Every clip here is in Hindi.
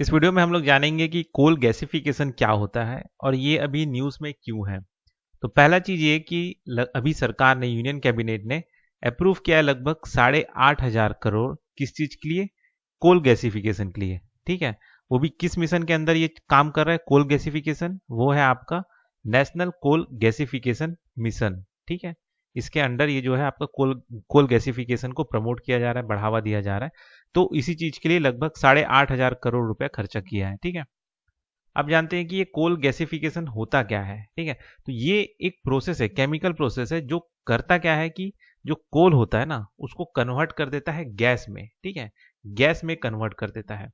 इस वीडियो में हम लोग जानेंगे कि कोल गैसिफिकेशन क्या होता है और ये अभी न्यूज़ में क्यों है। तो पहला चीज़ ये कि अभी सरकार ने यूनियन कैबिनेट ने अप्रूव किया है लगभग 8,500 करोड़ किस चीज़ के लिए? कोल गैसिफिकेशन के लिए। ठीक है, वो भी किस मिशन के अंदर ये काम कर रहा है कोल गैसिफिकेशन? वो है आपका नेशनल कोल गैसिफिकेशन मिशन। ठीक है, इसके अंडर ये जो है आपका कोल कोल गैसिफिकेशन को प्रमोट किया जा रहा है, बढ़ावा दिया जा रहा है। तो इसी चीज के लिए लगभग 8,500 करोड़ रुपया खर्चा किया है। ठीक है, अब जानते हैं कि ये कोल गैसिफिकेशन होता क्या है। ठीक है, तो ये एक प्रोसेस है, केमिकल प्रोसेस है, जो करता क्या है कि जो कोल होता है ना उसको कन्वर्ट कर देता है गैस में। ठीक है, गैस में कन्वर्ट कर देता है,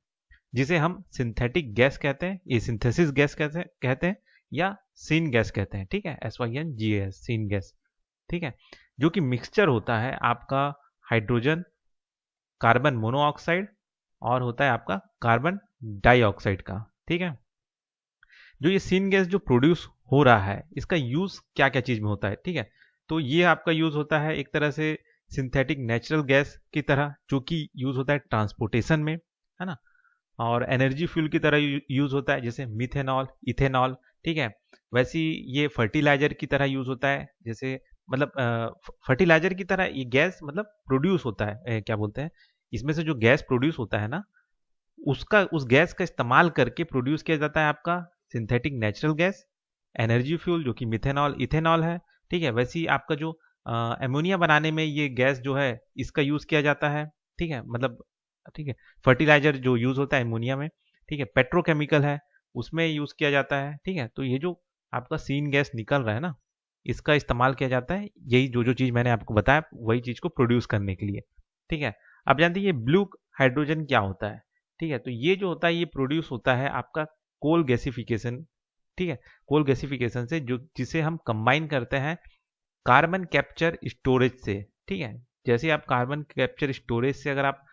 जिसे हम सिंथेटिक गैस कहते हैं, ये सिंथेसिस गैस कहते हैं या सीन गैस कहते हैं। ठीक है, SYNGAS, सीन गैस। ठीक है, जो कि मिक्सचर होता है आपका हाइड्रोजन, कार्बन मोनोऑक्साइड और होता है आपका कार्बन डाइऑक्साइड का। ठीक है, जो ये सीन गैस जो प्रोड्यूस हो रहा है इसका यूज क्या क्या चीज में होता है। ठीक है, तो ये आपका यूज होता है एक तरह से सिंथेटिक नेचुरल गैस की तरह, जो कि यूज होता है ट्रांसपोर्टेशन में, है ना, और एनर्जी फ्यूल की तरह यूज होता है, जैसे मिथेनॉल, इथेनॉल। ठीक है, वैसे ही ये फर्टिलाइजर की तरह यूज होता है, जैसे मतलब फर्टिलाइजर की तरह ये गैस मतलब प्रोड्यूस होता है, क्या बोलते हैं, इसमें से जो गैस प्रोड्यूस होता है ना उसका, उस गैस का इस्तेमाल करके प्रोड्यूस किया जाता है आपका synthetic natural gas, energy fuel जो कि मिथेनॉल, इथेनॉल है। ठीक है, वैसे ही आपका जो अमोनिया बनाने में ये गैस जो है इसका यूज किया जाता है। ठीक है, मतलब ठीक है, फर्टिलाइजर जो यूज होता है अमोनिया में। ठीक है, पेट्रोकेमिकल है उसमें यूज किया जाता है। ठीक है, तो ये जो आपका सीन गैस निकल रहा है ना इसका इस्तेमाल किया जाता है, यही जो जो चीज मैंने आपको बताया वही चीज को प्रोड्यूस करने के लिए। ठीक है, अब जानते हैं ये ब्लू हाइड्रोजन क्या होता है। ठीक है, तो ये जो होता है ये प्रोड्यूस होता है आपका कोल गैसिफिकेशन। ठीक है, कोल गैसिफिकेशन से, जो जिसे हम कंबाइन करते हैं कार्बन कैप्चर स्टोरेज से। ठीक है, जैसे आप कार्बन कैप्चर स्टोरेज से अगर आप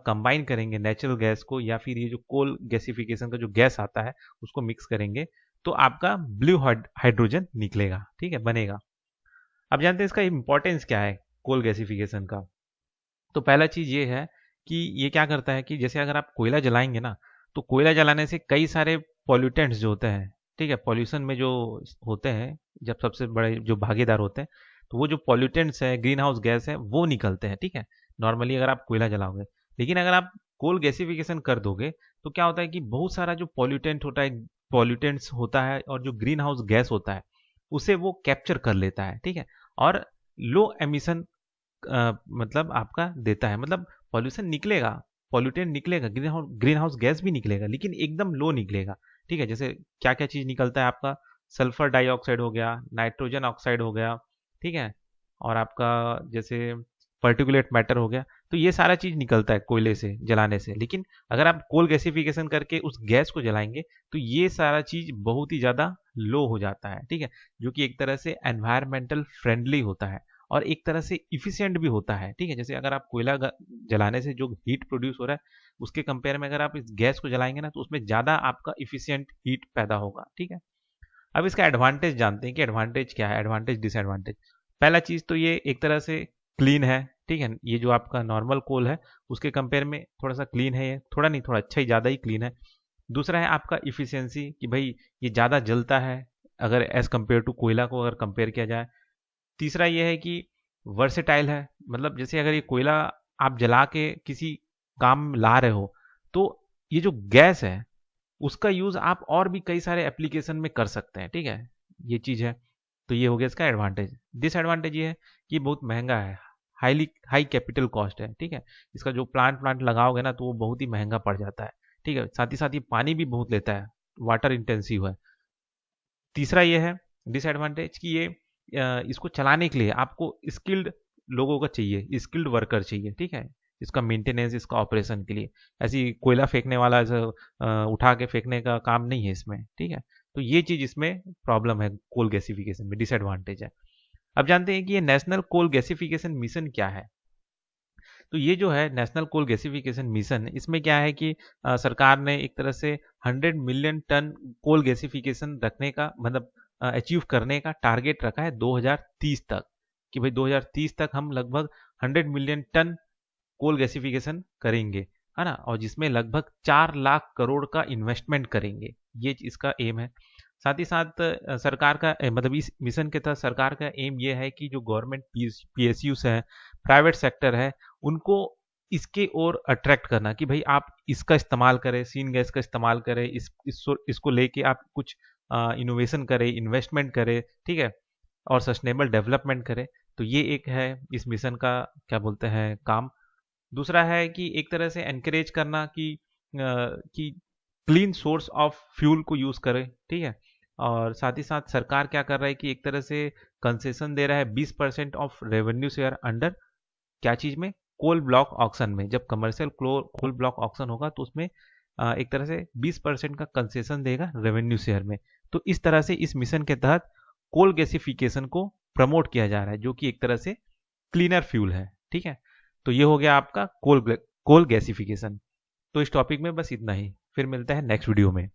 कंबाइन करेंगे नेचुरल गैस को, या फिर ये जो कोल गैसिफिकेशन का जो गैस आता है उसको मिक्स करेंगे, तो आपका ब्लू हाइड्रोजन निकलेगा। ठीक है, बनेगा। अब जानते हैं इसका इंपॉर्टेंस क्या है कोल गैसिफिकेशन का। तो पहला चीज ये है कि ये क्या करता है कि जैसे अगर आप कोयला जलाएंगे ना, तो कोयला जलाने से कई सारे पॉल्यूटेंट्स जो होते हैं, ठीक है, पॉल्यूशन में जो होते हैं, जब सबसे बड़े जो भागीदार होते हैं, तो वो जो पॉल्यूटेंट्स है, ग्रीन हाउस गैस है, वो निकलते हैं। ठीक है, नॉर्मली अगर आप कोयला जलाओगे, लेकिन अगर आप कोल गैसिफिकेशन कर दोगे तो क्या होता है कि बहुत सारा जो पॉल्यूटेंट्स होता है और जो ग्रीन हाउस गैस होता है उसे वो कैप्चर कर लेता है। ठीक है, और लो एमिशन मतलब आपका देता है, मतलब पॉल्यूशन निकलेगा, पॉल्यूटेंट निकलेगा, ग्रीन हाउस गैस भी निकलेगा, लेकिन एकदम लो निकलेगा। ठीक है, जैसे क्या क्या चीज निकलता है आपका, सल्फर डाइऑक्साइड हो गया, नाइट्रोजन ऑक्साइड हो गया। ठीक है, और आपका जैसे पर्टिकुलेट मैटर हो गया। तो ये सारा चीज निकलता है कोयले से जलाने से, लेकिन अगर आप कोल गैसिफिकेशन करके उस गैस को जलाएंगे तो ये सारा चीज बहुत ही ज्यादा लो हो जाता है। ठीक है, जो कि एक तरह से एनवायरमेंटल फ्रेंडली होता है और एक तरह से इफिशियंट भी होता है। ठीक है, जैसे अगर आप कोयला जलाने से जो हीट प्रोड्यूस हो रहा है उसके कंपेयर में अगर आप इस गैस को जलाएंगे ना तो उसमें ज़्यादा आपका इफिशियंट हीट पैदा होगा। ठीक है, अब इसका एडवांटेज जानते हैं कि एडवांटेज क्या है, एडवांटेज डिसएडवांटेज। पहला चीज़ तो ये एक तरह से क्लीन है। ठीक है, ये जो आपका नॉर्मल कोल है उसके कंपेयर में थोड़ा सा क्लीन है, ये थोड़ा नहीं, थोड़ा अच्छा ही, ज़्यादा ही क्लीन है। दूसरा है आपका इफिशियंसी, कि भाई ये ज़्यादा जलता है अगर एज कम्पेयर टू कोयला को अगर कंपेयर किया जाए। तीसरा ये है कि वर्सेटाइल है, मतलब जैसे अगर ये कोयला आप जला के किसी काम ला रहे हो तो ये जो गैस है उसका यूज आप और भी कई सारे एप्लीकेशन में कर सकते हैं। ठीक है, ये चीज है। तो ये हो गया इसका एडवांटेज। डिसएडवांटेज ये है कि बहुत महंगा है, हाई कैपिटल कॉस्ट है। ठीक है, इसका जो प्लांट लगाओगे ना तो वो बहुत ही महंगा पड़ जाता है। ठीक है, साथ ही साथ ये पानी भी बहुत लेता है, वाटर इंटेंसिव है। तीसरा ये है डिसएडवांटेज कि ये इसको चलाने के लिए आपको स्किल्ड लोगों का चाहिए, स्किल्ड वर्कर चाहिए। ठीक है, इसका मेंटेनेंस, इसका ऑपरेशन के लिए ऐसी कोयला फेंकने वाला ऐसा उठा के फेंकने का काम नहीं है इसमें। ठीक है, तो ये चीज इसमें प्रॉब्लम है, कोल गैसिफिकेशन में डिसएडवांटेज है। अब जानते हैं कि ये नेशनल कोल गैसिफिकेशन मिशन क्या है। तो ये जो है नेशनल कोल गैसिफिकेशन मिशन, इसमें क्या है कि सरकार ने एक तरह से 100 मिलियन टन कोल गैसिफिकेशन रखने का, मतलब अचीव करने का टारगेट रखा है 2030 तक, कि भाई 2030 तक हम लगभग 100 मिलियन टन कोल गैसिफिकेशन करेंगे। है ना, और जिसमें लगभग 4 लाख करोड़ का इन्वेस्टमेंट करेंगे, ये इसका एम है। साथ ही साथ सरकार का मतलब इस मिशन के तहत सरकार का एम ये है कि जो गवर्नमेंट पीएसयूस है, प्राइवेट सेक्टर है, उनको इसके ओर अट्रैक्ट करना कि भाई आप इसका इस्तेमाल करें, सीन गैस का इस्तेमाल करें, इसको लेके आप कुछ इनोवेशन करें, इन्वेस्टमेंट करें, ठीक है, और सस्टेनेबल डेवलपमेंट करें। तो ये एक है इस मिशन का क्या बोलते हैं काम। दूसरा है कि एक तरह से एनकरेज करना कि क्लीन सोर्स ऑफ फ्यूल को यूज करें, ठीक है। और साथ ही साथ सरकार क्या कर रहा है कि एक तरह से कंसेशन दे रहा है 20% ऑफ रेवेन्यू शेयर अंडर क्या चीज में, कोल ब्लॉक ऑक्शन में। जब कमर्शियल कोल ब्लॉक ऑक्शन होगा तो उसमें एक तरह से 20% का कंसेशन देगा रेवेन्यू शेयर में। तो इस तरह से इस मिशन के तहत कोल गैसिफिकेशन को प्रमोट किया जा रहा है, जो कि एक तरह से क्लीनर फ्यूल है, ठीक है। तो ये हो गया आपका कोल गैसिफिकेशन। तो इस टॉपिक में बस इतना ही, फिर मिलता है नेक्स्ट वीडियो में।